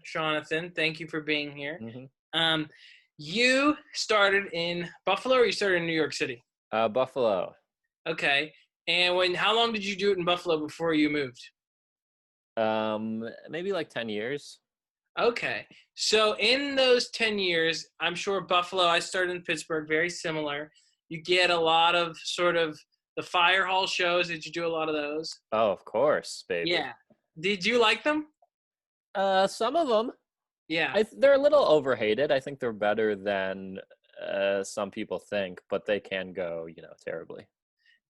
Jonathan. Thank you for being here. Hmm. You started in Buffalo, or you started in New York City? Buffalo. Okay. And how long did you do it in Buffalo before you moved? Maybe like 10 years. Okay. So in those 10 years, I'm sure Buffalo, I started in Pittsburgh, very similar. You get a lot of sort of the fire hall shows. Did you do a lot of those? Oh, of course, baby. Yeah. Did you like them? Some of them, Yeah. they're a little overhated. I think they're better than some people think, but they can go, terribly.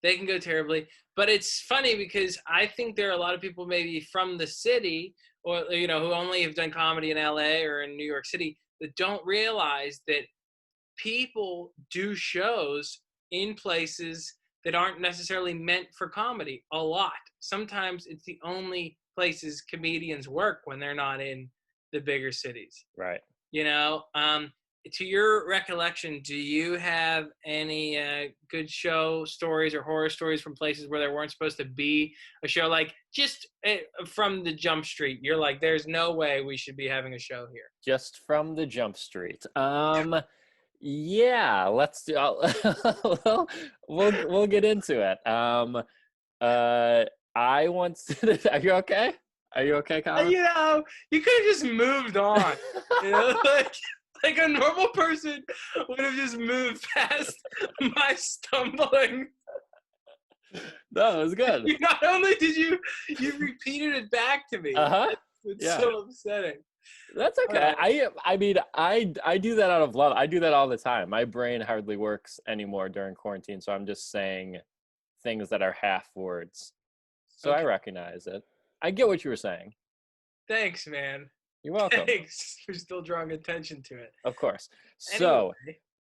They can go terribly. But it's funny because I think there are a lot of people maybe from the city or, who only have done comedy in LA or in New York City that don't realize that people do shows in places that aren't necessarily meant for comedy a lot. Sometimes it's the only places comedians work when they're not in the bigger cities. Right. To your recollection, do you have any good show stories or horror stories from places where there weren't supposed to be a show? Like just from the Jump Street, you're like, there's no way we should be having a show here. Just from the Jump Street. Yeah, let's do. We'll get into it. I once. Are you okay? Are you okay, Colin? You could have just moved on. Like a normal person would have just moved past my stumbling. No, it was good. Not only did you repeated it back to me. It's so upsetting. That's okay. I mean, I do that out of love. I do that all the time. My brain hardly works anymore during quarantine, so I'm just saying things that are half words. So okay. I recognize it. I get what you were saying. Thanks, man. You're welcome. Thanks for still drawing attention to it. Of course. So,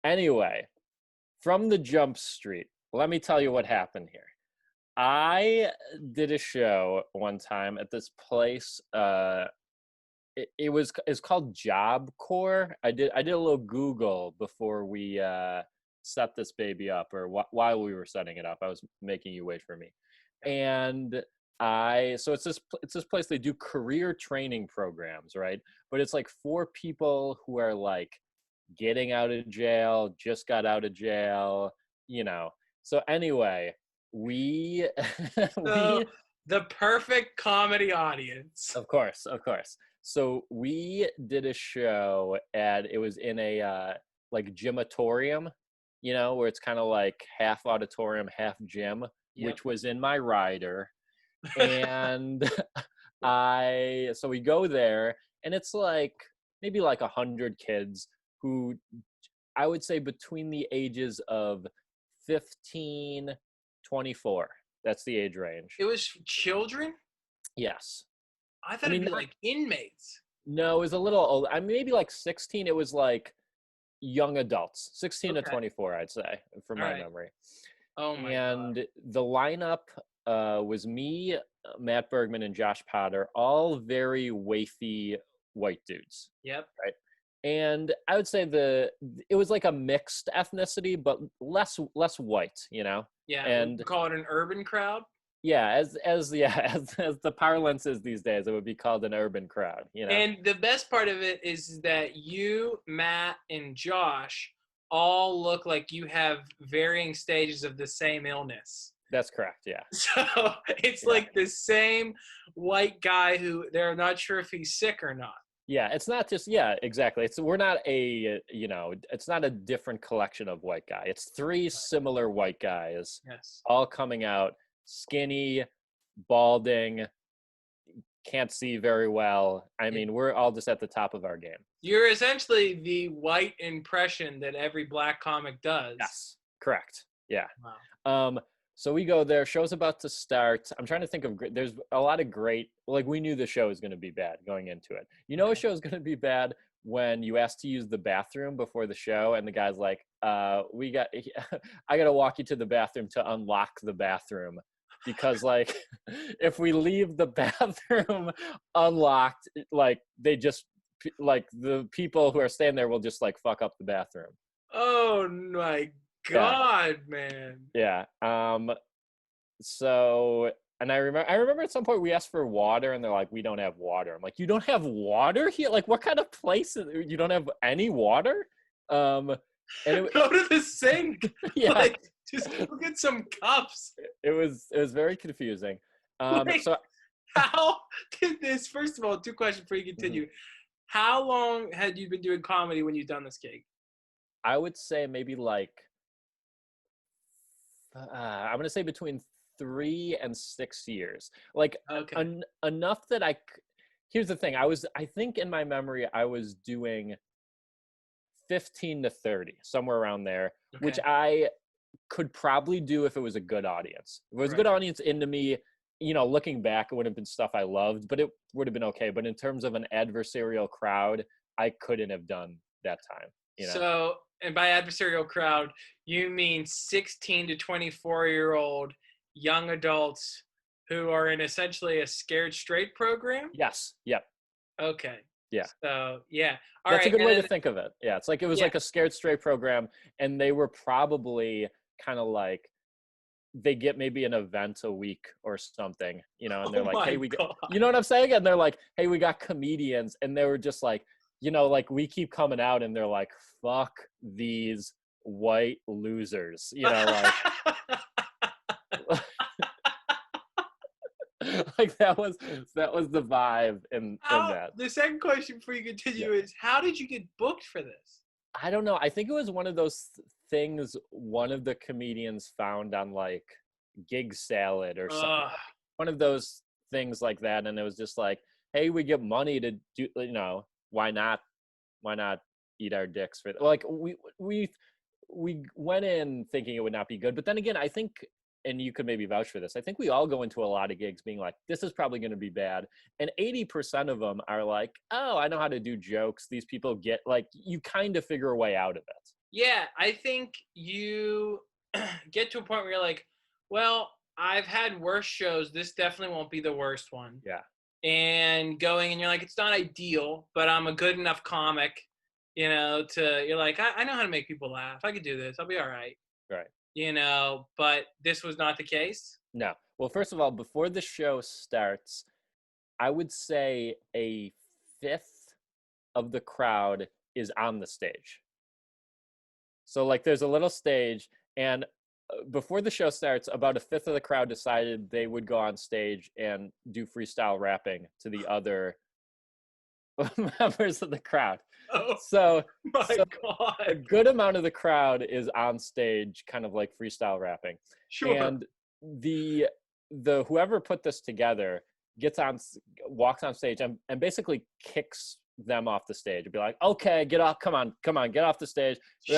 anyway, from the Jump Street, let me tell you what happened here. I did a show one time at this place. It's called Job Corps. I did a little Google before we set this baby up, or while we were setting it up. I was making you wait for me, and so it's this place. They do career training programs, right? But it's like for people who are like getting out of jail, just got out of jail, So anyway, we the perfect comedy audience. Of course. So we did a show, and it was in a like gymatorium, where it's kind of like half auditorium, half gym, which was in my rider. And so we go there, and it's like maybe like 100 kids who I would say between the ages of 15, 24. That's the age range. It was children? Yes. I thought it'd be like inmates. No, it was a little old. I mean, maybe like 16. It was like young adults, 16 to 24, I'd say, from my memory. Oh my God. The lineup was me, Matt Bergman, and Josh Potter, all very wafy white dudes. Yep. Right. And I would say it was like a mixed ethnicity, but less white, Yeah. And call it an urban crowd. Yeah, as the parlance is these days, it would be called an urban crowd, And the best part of it is that you, Matt, and Josh all look like you have varying stages of the same illness. That's correct, yeah. So it's like the same white guy who they're not sure if he's sick or not. Yeah, it's not just, exactly. We're not it's not a different collection of white guy. It's three similar white guys, all coming out skinny, balding, can't see very well. I mean, we're all just at the top of our game. You're essentially the white impression that every black comic does. Yes, correct. Yeah. Wow. So we go there. Show's about to start. I'm trying to think of. There's a lot of great. Like we knew the show was going to be bad going into it. A show is going to be bad when you ask to use the bathroom before the show, and the guy's like, I got to walk you to the bathroom to unlock the bathroom. Because like, if we leave the bathroom unlocked, like they just like the people who are staying there will just like fuck up the bathroom. Oh my God, man. Yeah. So And I remember at some point we asked for water, and they're like, "We don't have water." I'm like, "You don't have water here? Like, what kind of place you don't have any water?" Um, and Go to the sink. yeah, Like, just go get some cups. it was very confusing. Like, So how did this? First of all, two questions before you mhm. continue. How long had you been doing comedy when you done this gig? I would say maybe like I'm gonna say between 3 and 6 years, like Okay. enough that here's the thing, I think in my memory I was doing 15 to 30, somewhere around there, which Okay. I could probably do if it was a good audience. If it was a good Right. audience into me, looking back, it would have been stuff I loved, but it would have been okay. But in terms of an adversarial crowd, I couldn't have done that time. So, and by adversarial crowd, you mean 16 to 24-year-old young adults who are in essentially a scared straight program? Yes. Yep. Okay. Yeah. So, yeah. All That's a right. good And way to then, think of it. Yeah. It's like it was yeah. like a scared straight program, and they were probably kind of like they get maybe an event a week or something, and they're Oh like, "Hey, my we got," God. you know what I'm saying? And they're like, "Hey, we got comedians," and they were just like, like we keep coming out, and they're like, "Fuck these white losers," like that was the vibe in that. The second question before you Yeah. continue is, how did you get booked for this? I don't know. I think it was one of those things one of the comedians found on like Gig Salad or something, Ugh. one of those things like that, and it was just like, hey, we get money to do, why not? Why not eat our dicks for like we went in thinking it would not be good, but then again, I think, and you could maybe vouch for this, I think we all go into a lot of gigs being like, this is probably going to be bad, and 80% of them are like, oh, I know how to do jokes. These people get, like, you kind of figure a way out of it. Yeah, I think you get to a point where you're like, well, I've had worse shows. This definitely won't be the worst one. Yeah. And going and you're like, it's not ideal, but I'm a good enough comic, you're like, I know how to make people laugh. I could do this. I'll be all right. Right. But this was not the case. No. Well, first of all, before the show starts, I would say a fifth of the crowd is on the stage. So, like, there's a little stage, and before the show starts, about a fifth of the crowd decided they would go on stage and do freestyle rapping to the other members of the crowd. Oh So, my so a God. good amount of the crowd is on stage, kind of like freestyle rapping, Sure. and the whoever put this together gets on, walks on stage, and basically kicks them off the stage and be like, okay, get off, come on, get off the stage. Shoo.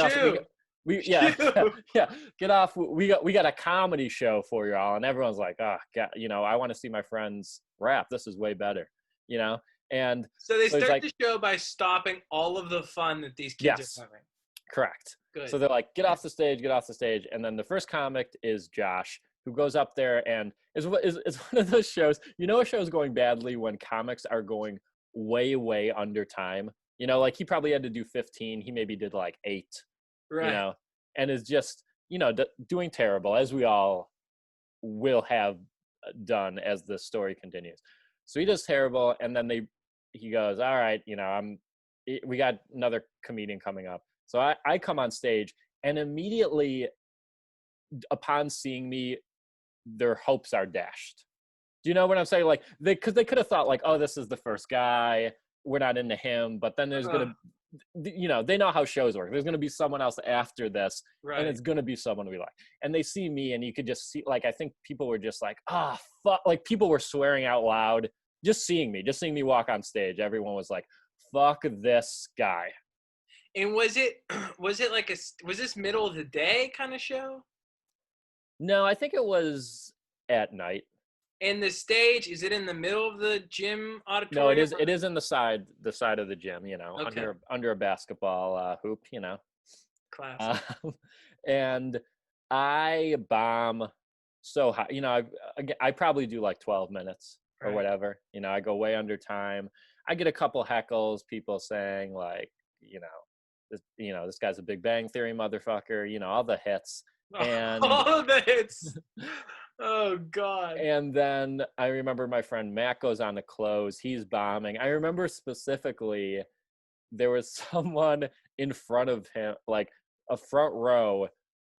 Yeah, Shoo. yeah, get off. We got a comedy show for you all, and everyone's like, oh God, I want to see my friends rap. This is way better, and So they so he's start like, the show by stopping all of the fun that these kids yes, are having. correct. Good. So they're like, get off the stage, and then the first comic is Josh, who goes up there and is one of those shows. A show's going badly when comics are going way, way under time. Like he probably had to do 15. He maybe did like 8. Right. And is just, doing terrible, as we all will have done as the story continues. So he does terrible, and then he goes, all right, we got another comedian coming up. So I come on stage, and immediately upon seeing me, their hopes are dashed. Do you know what I'm saying? Like, because they could have thought like, oh, this is the first guy, we're not into him, but then there's gonna, they know how shows work. There's gonna be someone else after this, and Right. it's gonna be someone we like. And they see me, and you could just see, like, I think people were just like, ah, fuck, like people were swearing out loud, just seeing me walk on stage. Everyone was like, fuck this guy. And was it like was this middle of the day kind of show? No, I think it was at night. And the stage, is it in the middle of the gym No, it auditorium? is. It is in the side of the gym. Okay. Under a basketball hoop. Classic. Um, and I bomb so high. I probably do like 12 minutes or Right. whatever. I go way under time. I get a couple heckles, people saying like, this guy's a Big Bang Theory motherfucker. All the hits. And All of the hits. Oh God. And then I remember my friend Matt goes on to close. He's bombing. I remember specifically there was someone in front of him, like a front row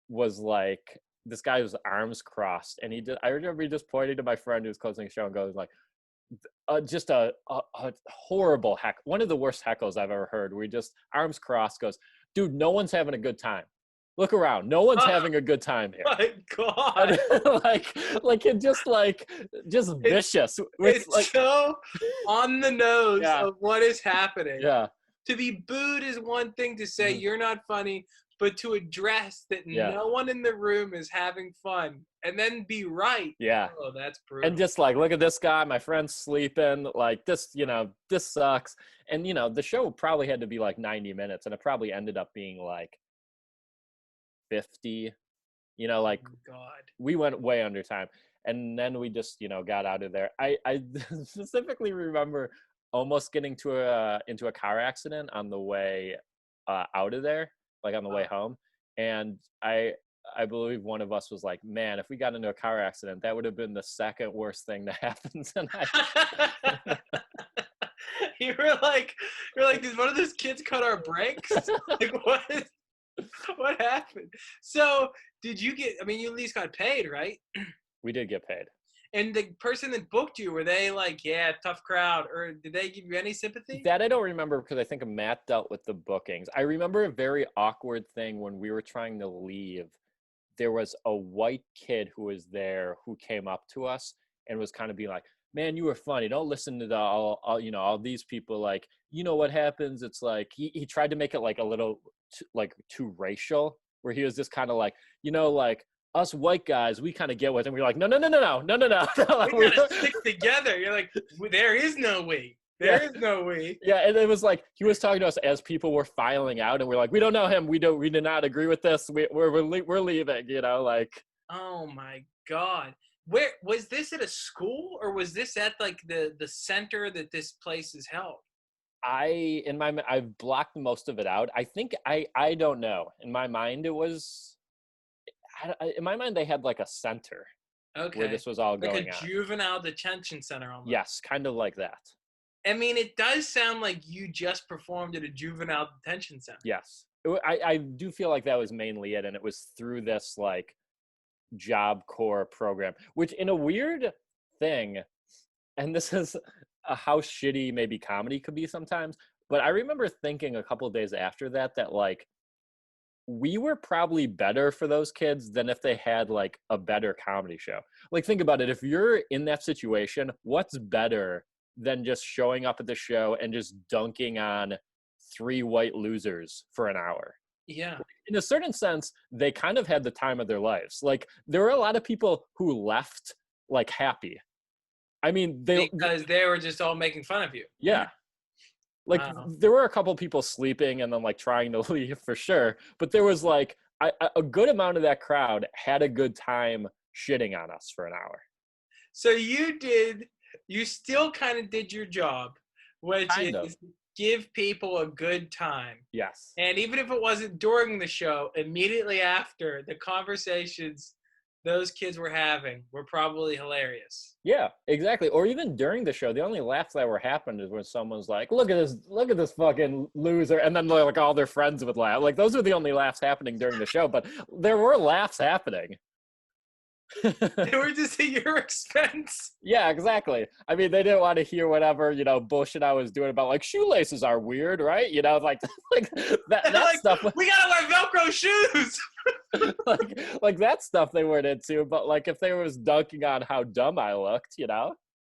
was like, this guy was arms crossed. And I remember he just pointing to my friend who's closing the show and goes like, just a horrible heck. One of the worst heckles I've ever heard, where he just arms crossed goes, dude, no one's having a good time. Look around. No one's having a good time here. My God. like it just vicious. It's Like, so on the nose yeah, of what is happening. yeah, To be booed is one thing, to say you're not funny, but to address that yeah, no one in the room is having fun and then be right. yeah. Oh, that's brutal. And just like, look at this guy, my friend's sleeping, like this, this sucks. And the show probably had to be like 90 minutes, and it probably ended up being like 50. Like, oh, God. we went way under time, and then we just got out of there. I specifically remember almost getting into a car accident on the way out of there, like on the way home. And I believe one of us was like, man, if we got into a car accident, that would have been the second worst thing to happen tonight. You're like, did one of those kids cut our brakes? Like, what happened? So did you get, I mean, you at least got paid, right? We did get paid. And the person that booked you, were they like, yeah, tough crowd, or did they give you any sympathy? That I don't remember, because I think Matt dealt with the bookings. I remember a very awkward thing when we were trying to leave. There was a white kid who was there who came up to us and was kind of being like, man, you were funny. Don't listen to all these people. Like, what happens? It's like, he tried to make it like a little too racial, where he was just kind of like, like, us white guys, we kind of get with it. And we're like, no. We gotta stick together. You're like, there is no we. There is no we. Yeah, and it was like he was talking to us as people were filing out, and we're like, we don't know him. We do not agree with this. We're leaving. Like. Oh my God. Where was this, at a school, or was this at like the center that this place is held? I've blocked most of it out. I think I don't know. In my mind, it was. In my mind, they had like a center. Okay. Where this was all like going a on. Juvenile detention center almost. Yes, kind of like that. I mean, it does sound like you just performed at a juvenile detention center. Yes. I do feel like that was mainly it, and it was through this like Job Corps program, which, in a weird thing, and this is how shitty maybe comedy could be sometimes, but I remember thinking a couple of days after that like, we were probably better for those kids than if they had like a better comedy show. Like, think about it. If you're in that situation, what's better than just showing up at the show and just dunking on 3 white losers for an hour? Yeah. In a certain sense, they kind of had the time of their lives. Like, there were a lot of people who left like happy. I mean, because they were just all making fun of you. Yeah. Like, wow. There were a couple people sleeping and then like trying to leave for sure. But there was like a good amount of that crowd had a good time shitting on us for an hour. So you still kind of did your job, which is give people a good time. Yes. And even if it wasn't during the show, immediately after, the conversations those kids were having were probably hilarious. Yeah, exactly. Or even during the show, the only laughs that were happened is when someone's like, look at this fucking loser. And then like all their friends would laugh. Like, those were the only laughs happening during the show, but there were laughs happening. They were just at your expense. Yeah, exactly. I mean, they didn't want to hear whatever, bullshit I was doing about like shoelaces are weird, right? Like that like, stuff. We gotta wear Velcro shoes. like that stuff they weren't into, but like if they was dunking on how dumb I looked,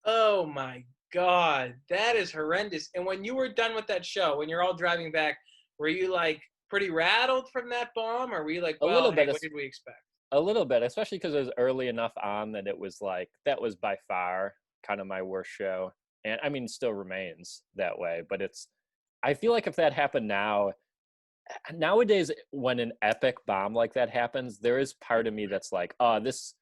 Oh my God, that is horrendous. And when you were done with that show, when you're all driving back, were you like pretty rattled from that bomb, or were you like, well, a little bit, what did we expect? A little bit, especially because it was early enough on that it was like, that was by far kind of my worst show. And I mean, still remains that way, but I feel like if that happened nowadays, when an epic bomb like that happens, there is part of me that's like, oh, this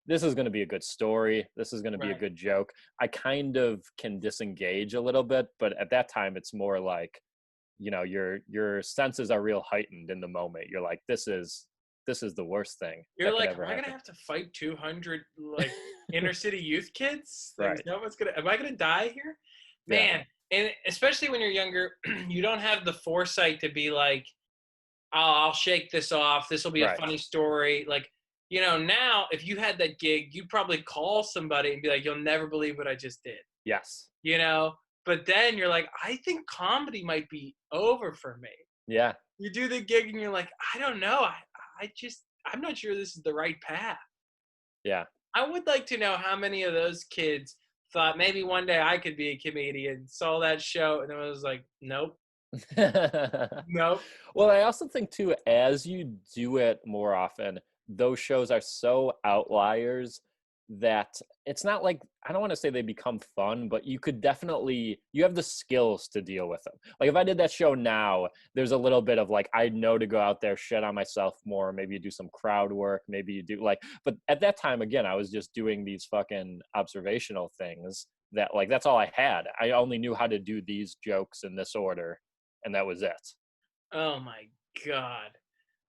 is going to be a good story. This is going to be a good joke. I kind of can disengage a little bit, but at that time it's more like, your senses are real heightened in the moment. You're like, this is this is the worst thing You're that could like, ever am I gonna happen. have to fight 200 like inner city youth kids? Like, is Right. that what's gonna? Am I gonna die here, Yeah. man? And especially when you're younger, you don't have the foresight to be like, I'll shake this off. This will be a Right. funny story. Like, now if you had that gig, you'd probably call somebody and be like, you'll never believe what I just did. Yes. You know. But then you're like, I think comedy might be over for me. Yeah. You do the gig and you're like, I don't know. I'm not sure this is the right path. Yeah. I would like to know how many of those kids thought maybe one day I could be a comedian, saw that show, and it was like, nope, nope. Well, I also think too, as you do it more often, those shows are so outliers that it's not like, I don't want to say they become fun, but you have the skills to deal with them. Like if I did that show now, there's a little bit of like, I know to go out there, shit on myself more, maybe you do some crowd work, maybe you do like, but at that time, again, I was just doing these fucking observational things that like, that's all I had. I only knew how to do these jokes in this order, and that was it. Oh my God.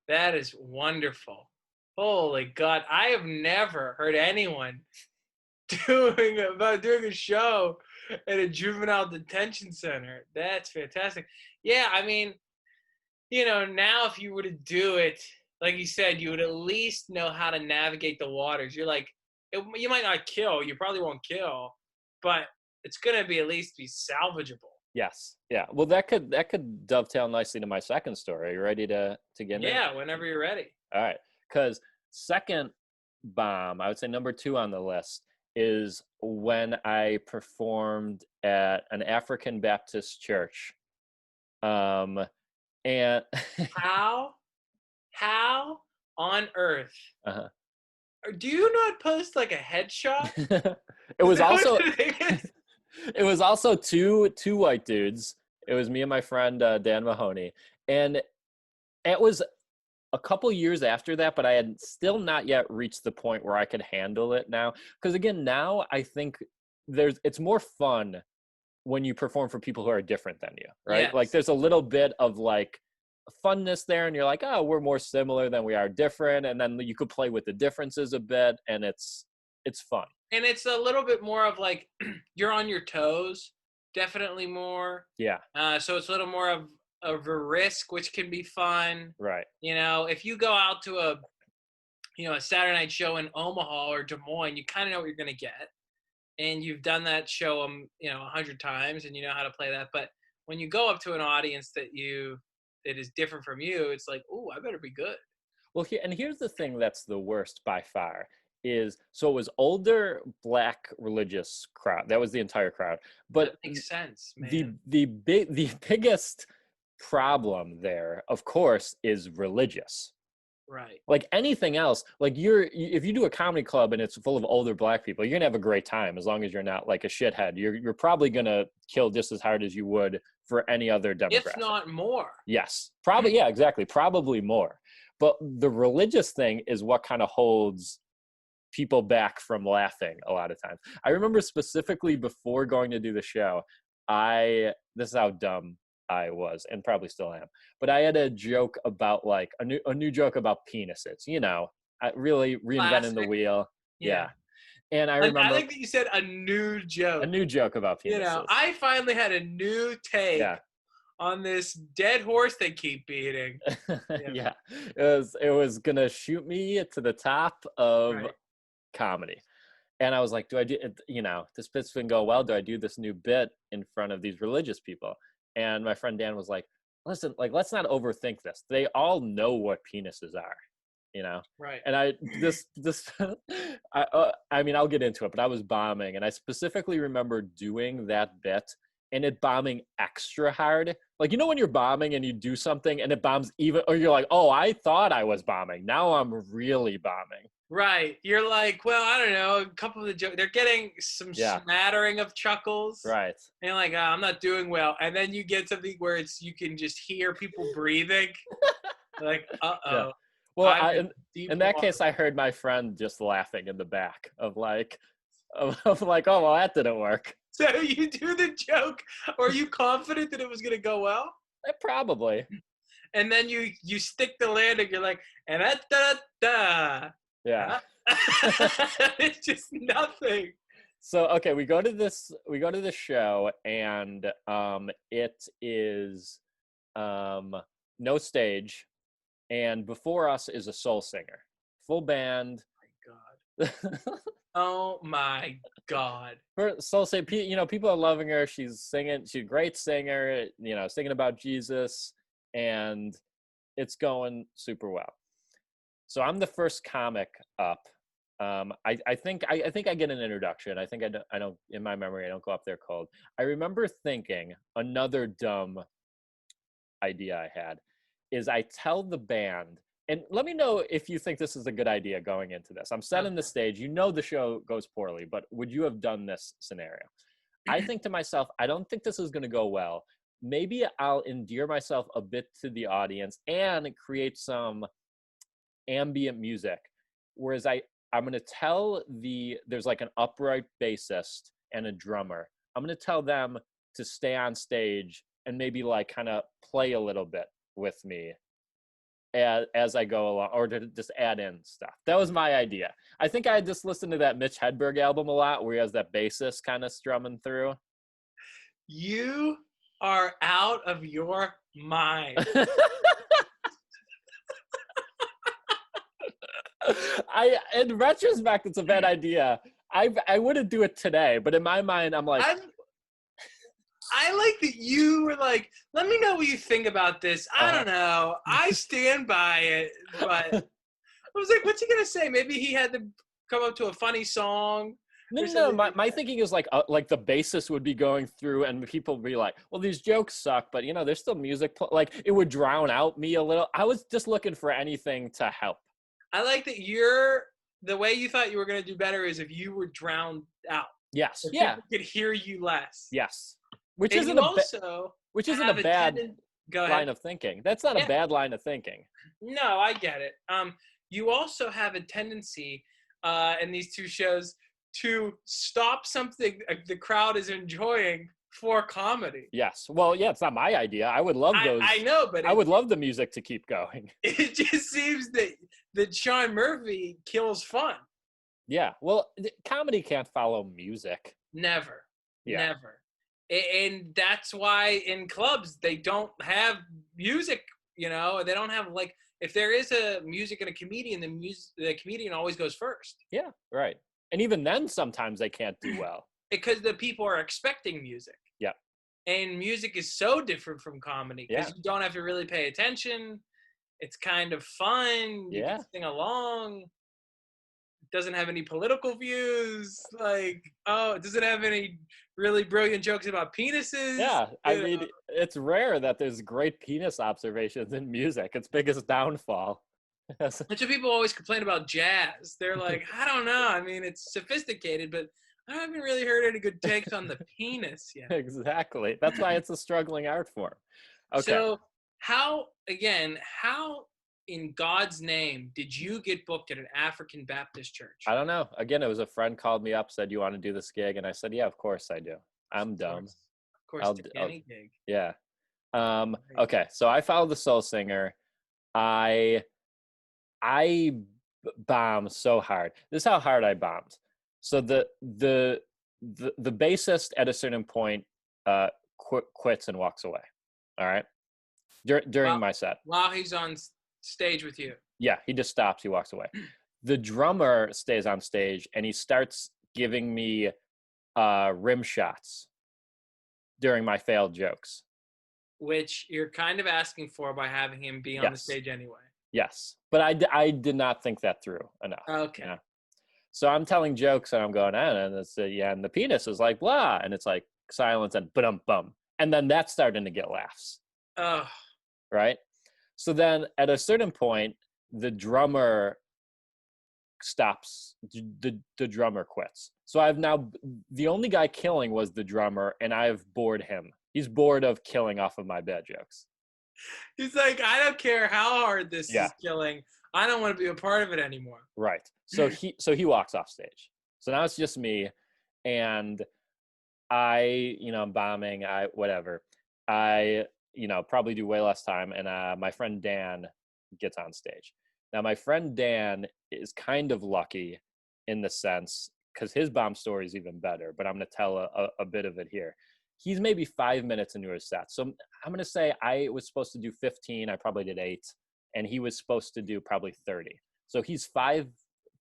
That is wonderful. Holy God. I have never heard anyone doing a show at a juvenile detention center. That's fantastic. Yeah, I mean, now if you were to do it, like you said, you would at least know how to navigate the waters. You're like, you might not kill, you probably won't kill, but it's gonna be at least be salvageable. Yes. Yeah. Well, that could dovetail nicely to my second story. You ready to get in? Yeah, whenever you're ready. All right. Because second bomb, I would say number 2 on the list is when I performed at an African Baptist church. And How on earth? uh-huh. Do you not post like a headshot? It was Is that also what the thing is? it was also two white dudes. It was me and my friend Dan Mahoney, and it was a couple years after that, but I had still not yet reached the point where I could handle it now. Because again, now I think it's more fun when you perform for people who are different than you, right? Yes. Like there's a little bit of like funness there, and you're like, oh, we're more similar than we are different, and then you could play with the differences a bit, and it's fun. And it's a little bit more of like you're on your toes, definitely more. Yeah. So it's a little more of a risk, which can be fun. Right. If you go out to a Saturday night show in Omaha or Des Moines, you kind of know what you're going to get, and you've done that show 100 times, and you know how to play that. But when you go up to an audience that is different from you, it's like, oh, I better be good. Well, here's the thing that's the worst by far is, so it was older Black religious crowd. That was the entire crowd. But that makes sense, man. the biggest problem there, of course, is religious. Right. Like anything else, like if you do a comedy club and it's full of older Black people, you're gonna have a great time as long as you're not like a shithead. You're probably gonna kill just as hard as you would for any other demographic. If not more. Yes, probably. Yeah, exactly. Probably more. But the religious thing is what kind of holds people back from laughing a lot of times. I remember specifically before going to do the show, this is how dumb I was, and probably still am, but I had a joke about like a new joke about penises, I really reinventing the wheel. Yeah. And I remember, I think that you said a new joke about penises. I finally had a new take on this dead horse they keep beating. Yeah. It was gonna shoot me to the top of comedy. And I was like, do I do, this bit's been going well. Do I do this new bit in front of these religious people? And my friend Dan was like, listen, like, let's not overthink this. They all know what penises are, Right. And I mean, I'll get into it, but I was bombing. And I specifically remember doing that bit and it bombing extra hard. Like, when you're bombing and you do something and it bombs or you're like, oh, I thought I was bombing. Now I'm really bombing. Right. You're like, well, I don't know, a couple of the jokes, they're getting some smattering of chuckles. Right. And you're like, I'm not doing well. And then you get something where you can just hear people breathing. Like, uh-oh. Yeah. Well, in that case, I heard my friend just laughing in the back of like, oh, well, that didn't work. So you do the joke. Are you confident that it was going to go well? Probably. and then you stick the landing. You're like, and da da. Yeah. It's just nothing. So okay, we go to this show, and it is no stage, and before us is a soul singer, full band. Oh my God. Oh my God. For soul singer, people are loving her. She's singing. She's a great singer. Singing about Jesus, and it's going super well. So I'm the first comic up. I think I get an introduction. I think I don't in my memory, I don't go up there cold. I remember thinking another dumb idea I had is I tell the band, and let me know if you think this is a good idea going into this. I'm setting the stage. The show goes poorly, but would you have done this scenario? I think to myself, I don't think this is going to go well. Maybe I'll endear myself a bit to the audience and create some ambient music, whereas I'm going to tell there's like an upright bassist and a drummer. I'm going to tell them to stay on stage and maybe like kind of play a little bit with me as I go along, or to just add in stuff. That was my idea. I think I just listened to that Mitch Hedberg album a lot, where he has that bassist kind of strumming through. You are out of your mind. In retrospect, it's a bad idea. I wouldn't do it today, but in my mind, I'm like, I like that you were like, let me know what you think about this. I don't know. I stand by it, but I was like, what's he gonna say? Maybe he had to come up to a funny song. No. My thinking is like the bassist would be going through, and people would be like, well, these jokes suck, but there's still music. Like it would drown out me a little. I was just looking for anything to help. I like that the way you thought you were going to do better is if you were drowned out. Yes. If yeah. People could hear you less. Yes. Which isn't a bad line of thinking. That's not a bad line of thinking. No, I get it. You also have a tendency in these two shows to stop something the crowd is enjoying for comedy. Yes. Well, yeah, it's not my idea. I would love those. I know, but I would love the music to keep going. It just seems that Shaun Murphy kills fun. Yeah. Well, comedy can't follow music. Never. Yeah. Never. And that's why in clubs they don't have music. They don't have like, if there is a music and a comedian, the comedian always goes first. Yeah. Right. And even then, sometimes they can't do well. Because the people are expecting music. Yeah. And music is so different from comedy because you don't have to really pay attention. It's kind of fun. You can sing along. It doesn't have any political views. Like, it doesn't have any really brilliant jokes about penises. Yeah. I mean, it's rare that there's great penis observations in music. Its biggest downfall. That's what people always complain about jazz. They're like, I don't know. I mean, it's sophisticated, but I haven't really heard any good takes on the penis yet. Exactly. That's why it's a struggling art form. Okay. So how in God's name did you get booked at an African Baptist church? I don't know. Again, it was a friend called me up, said, you want to do this gig? And I said, yeah, of course I do. I'm dumb. Of course, any gig. Yeah. Okay. So I followed the soul singer. I bombed so hard. This is how hard I bombed. So the bassist at a certain point quits and walks away. All right. During my set. While he's on stage with you. Yeah, he just stops. He walks away. The drummer stays on stage and he starts giving me rim shots during my failed jokes. Which you're kind of asking for by having him be on the stage anyway. Yes, but I did not think that through enough. Okay. So I'm telling jokes and I'm going, and it's and the penis is like blah, and it's like silence and bum, and then that's starting to get laughs. Oh. Right. So then at a certain point, the drummer stops. The drummer quits. So I've now the only guy killing was the drummer, and I've bored him. He's bored of killing off of my bad jokes. He's like, I don't care how hard this is killing. I don't want to be a part of it anymore. Right. So he walks off stage. So now it's just me, and I'm bombing. I probably do way less time. And my friend Dan gets on stage. Now, my friend Dan is kind of lucky in the sense, because his bomb story is even better, but I'm going to tell a bit of it here. He's maybe 5 minutes into his set. So I'm going to say I was supposed to do 15. I probably did 8. And he was supposed to do probably 30. So he's 5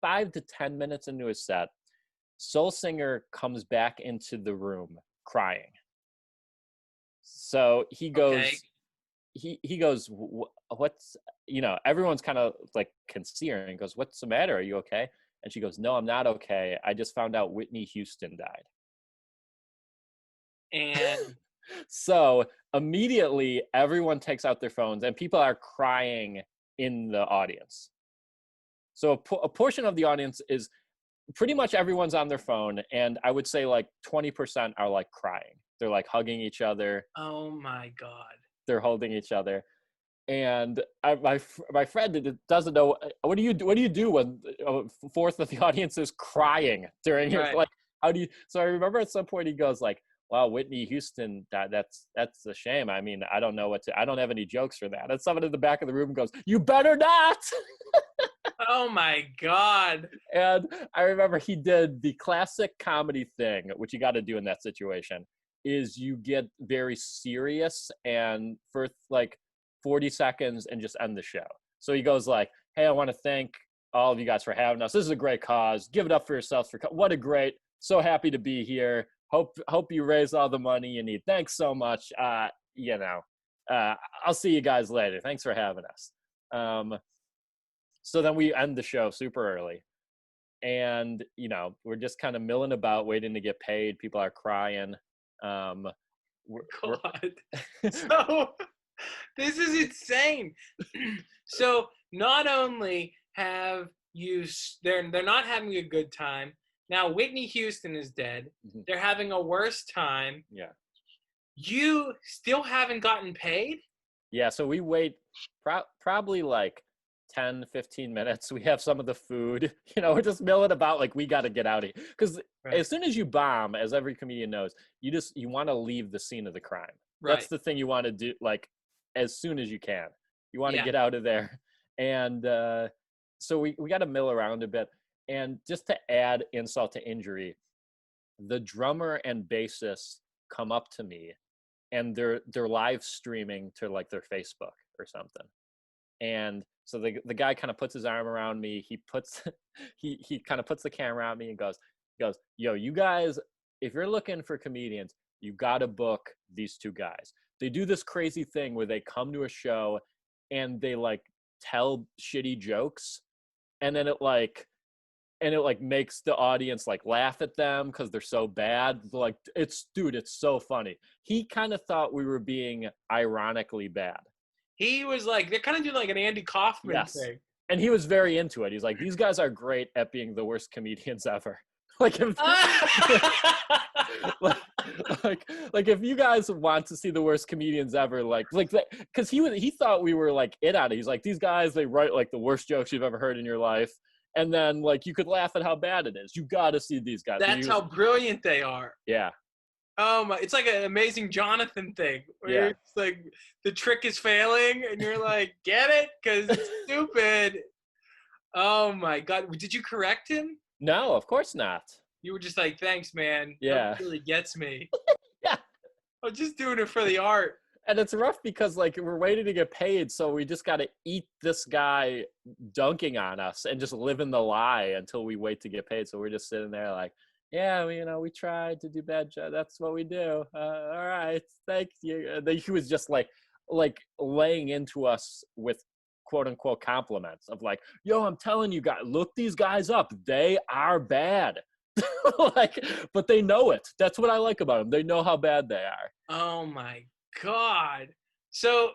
to 10 minutes into his set. Soul Singer comes back into the room crying. So he goes, Okay. he goes, what's, everyone's kind of like considering, goes, what's the matter? Are you okay? And she goes, no, I'm not okay. I just found out Whitney Houston died. And So immediately everyone takes out their phones and people are crying in the audience. So a portion of the audience is pretty much everyone's on their phone. And I would say like 20% are like crying. They're like hugging each other. oh my God. They're holding each other. And my friend doesn't know, what do you do when a fourth of the audience is crying during your, Right. like, how do you, so I remember at some point he goes like, wow, Whitney Houston, that's a shame. I mean, I don't know I don't have any jokes for that. And someone in the back of the room goes, you better not. Oh my God. And I remember he did the classic comedy thing, which you got to do in that situation, is you get very serious and for like 40 seconds and just end the show. So he goes like, hey, I want to thank all of you guys for having us. This is a great cause. Give it up for yourselves. What a great, so happy to be here. Hope you raise all the money you need. Thanks so much. I'll see you guys later. Thanks for having us. So then we end the show super early. And, we're just kind of milling about, waiting to get paid. People are crying. God. So this is insane. So not only have you, they're not having a good time. Now Whitney Houston is dead. Mhm. They're having a worse time. Yeah. You still haven't gotten paid? Yeah, so we wait probably like 10, 15 minutes. We have some of the food. We're just milling about like, we got to get out of here. Because Right. as soon as you bomb, as every comedian knows, you want to leave the scene of the crime. Right. That's the thing you want to do, like, as soon as you can. You want to Yeah. get out of there. And so we got to mill around a bit. And just to add insult to injury, the drummer and bassist come up to me and they're live streaming to like their Facebook or something. And so the guy kind of puts his arm around me. He kind of puts the camera on me and goes, yo, you guys, if you're looking for comedians, you got to book these two guys. They do this crazy thing where they come to a show and they like tell shitty jokes, and then it makes the audience like laugh at them because they're so bad. Like, it's so funny. He kind of thought we were being ironically bad. He was like, they're kind of doing like an Andy Kaufman thing. And he was very into it. He's like, these guys are great at being the worst comedians ever. Like, if you guys want to see the worst comedians ever, because he thought we were like it on it. He's like, these guys, they write like the worst jokes you've ever heard in your life. And then like, you could laugh at how bad it is. You got to see these guys. That's how brilliant they are. Yeah. Oh my! It's like an Amazing Jonathan thing. Where it's like the trick is failing, and you're like, get it? Because it's stupid. Oh my God! Did you correct him? No, of course not. You were just like, thanks, man. Yeah. That really gets me. Yeah. I'm just doing it for the art. And it's rough because like, we're waiting to get paid, so we just got to eat this guy dunking on us and just live in the lie until we wait to get paid. So we're just sitting there like, yeah, we tried to do bad job. That's what we do. All right, thank you. And then he was just like laying into us with quote unquote compliments of like, yo, I'm telling you guys, look these guys up. They are bad. But they know it. That's what I like about them. They know how bad they are. Oh my God. So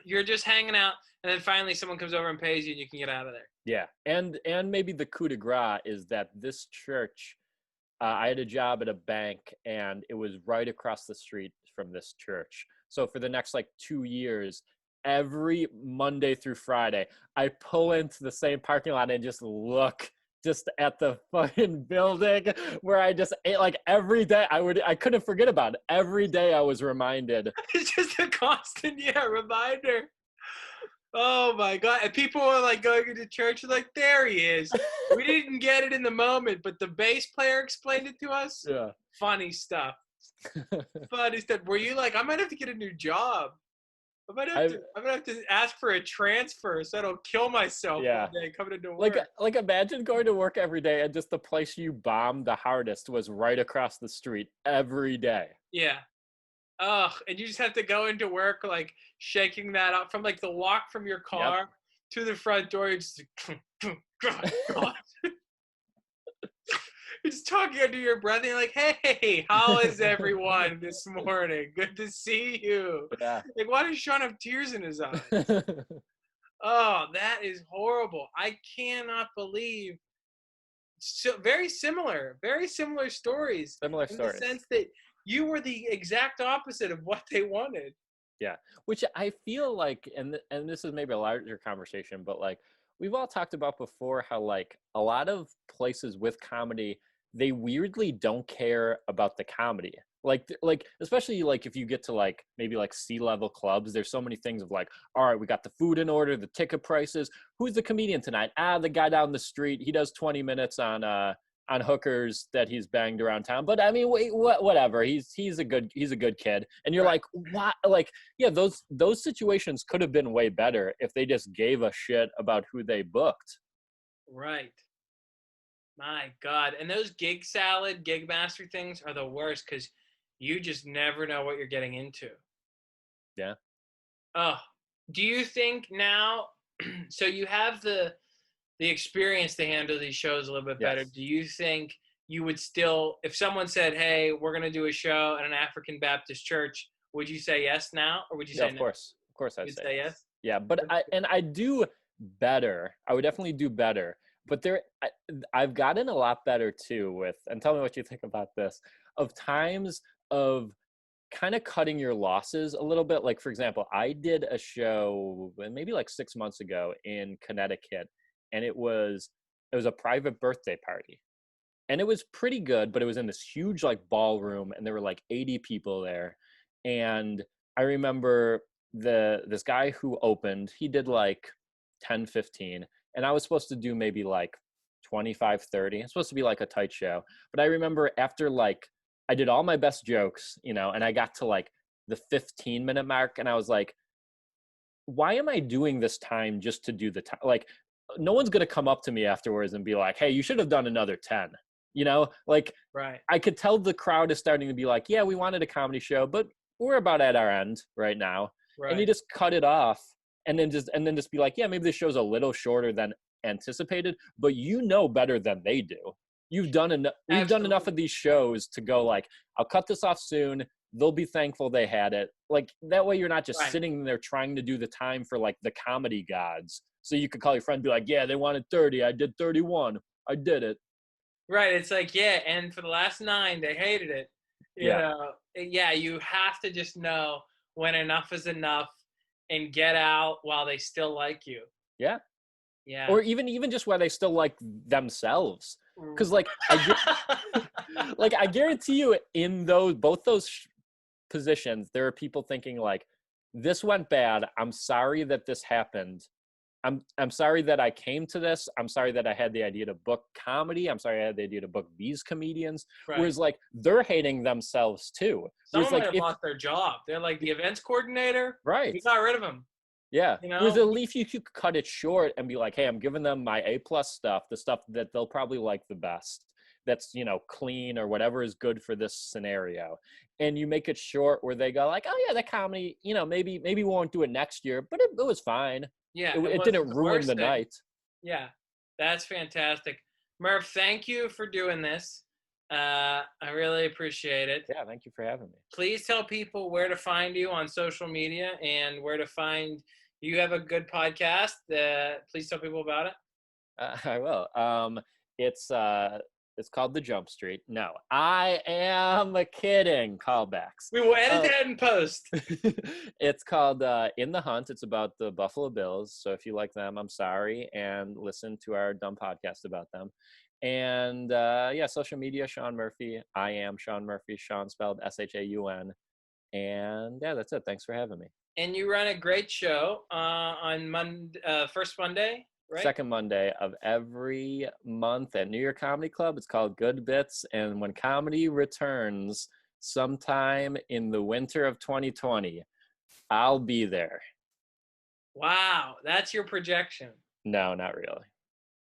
you're just hanging out, and then finally someone comes over and pays you, and you can get out of there. Yeah, and maybe the coup de grace is that this church. I had a job at a bank, and it was right across the street from this church. So for the next like 2 years, every Monday through Friday, I pull into the same parking lot and just look just at the fucking building where I just ate like every day. I couldn't forget about it. Every day I was reminded. It's just a constant, reminder. Oh my God. And people are like going into church like, there he is. We didn't get it in the moment, but the bass player explained it to us. Yeah. Funny stuff. Funny stuff. Were you like, I might have to get a new job. I'm gonna have to ask for a transfer so I don't kill myself one day coming into work. Like imagine going to work every day and just the place you bombed the hardest was right across the street every day. Yeah. Ugh, and you just have to go into work like shaking that up from like the walk from your car to the front door. You're just like, God. You're just talking under your breath and you're like, hey, how is everyone this morning? Good to see you. Yeah. Like, why does Shaun have tears in his eyes? Oh, that is horrible. I cannot believe. So very similar stories. Similar in stories. the sense that you were the exact opposite of what they wanted. Yeah, which I feel like, and this is maybe a larger conversation, but like we've all talked about before, how like a lot of places with comedy, they weirdly don't care about the comedy. Like especially like if you get to like maybe like C-level clubs, there's so many things of like, all right, we got the food in order, the ticket prices. Who's the comedian tonight? The guy down the street. He does 20 minutes on hookers that he's banged around town. But I mean, whatever. He's a good kid. And you're like, what? Like, yeah, those situations could have been way better if they just gave a shit about who they booked. Right. My God. And those gig master things are the worst because you just never know what you're getting into. Yeah. Oh, do you think now, so you have the experience to handle these shows a little bit better. Do you think you would still, if someone said, hey, we're going to do a show at an African Baptist church, would you say yes now? Or would you say no? Of course I'd say yes. Yeah. But I do better. I would definitely do better. But I've gotten a lot better too with, and tell me what you think about this, of times of kind of cutting your losses a little bit. Like, for example, I did a show maybe like 6 months ago in Connecticut, and it was a private birthday party. And it was pretty good, but it was in this huge like ballroom, and there were like 80 people there. And I remember this guy who opened, he did like 10, 15, and I was supposed to do maybe like 25, 30. It's supposed to be like a tight show. But I remember after like I did all my best jokes, and I got to like the 15-minute mark, and I was like, why am I doing this time just to do the time? Like, no one's going to come up to me afterwards and be like, hey, you should have done another 10. Like, right. I could tell the crowd is starting to be like, yeah, we wanted a comedy show, but we're about at our end right now. Right. And you just cut it off and then just be like, yeah, maybe this show's a little shorter than anticipated, but better than they do. We've done enough of these shows to go like, I'll cut this off soon. They'll be thankful they had it. Like, that way you're not just sitting there trying to do the time for like the comedy gods. So you could call your friend and be like, yeah, they wanted 30. I did 31. I did it. Right. It's like, yeah. And for the last 9, they hated it. You know, you have to just know when enough is enough and get out while they still like you. Yeah. Yeah. Or even just while they still like themselves. Because like, I guarantee you in both those positions, there are people thinking like, this went bad. I'm sorry that this happened. I'm sorry that I came to this. I'm sorry that I had the idea to book comedy. I'm sorry I had the idea to book these comedians. Right. Whereas like they're hating themselves too. Someone might have lost their job. They're like the events coordinator. Right. We got rid of him. Yeah. Whereas at least you could cut it short and be like, hey, I'm giving them my A+ stuff, the stuff that they'll probably like the best. That's, clean or whatever is good for this scenario. And you make it short where they go like, oh yeah, that comedy, maybe we won't do it next year, but it was fine. Yeah, it didn't ruin the night. Yeah, that's fantastic. Murph, thank you for doing this. I really appreciate it. Yeah, thank you for having me. Please tell people where to find you on social media and where to find you. Have a good podcast. Please tell people about it. I will. It's It's called The Jump Street. No, I am kidding. Callbacks. We will edit that in post. It's called In the Hunt. It's about the Buffalo Bills. So if you like them, I'm sorry, and listen to our dumb podcast about them. And yeah, social media, Shaun Murphy. I am Shaun Murphy. Shaun spelled Shaun. And yeah, that's it. Thanks for having me. And you run a great show on first Monday, right? Second Monday of every month at New York Comedy Club. It's called Good Bits. And when comedy returns sometime in the winter of 2020, I'll be there. Wow, that's your projection. No, not really.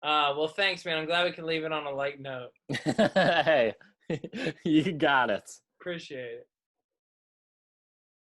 Well, thanks, man. I'm glad we can leave it on a light note. Hey, you got it. Appreciate it.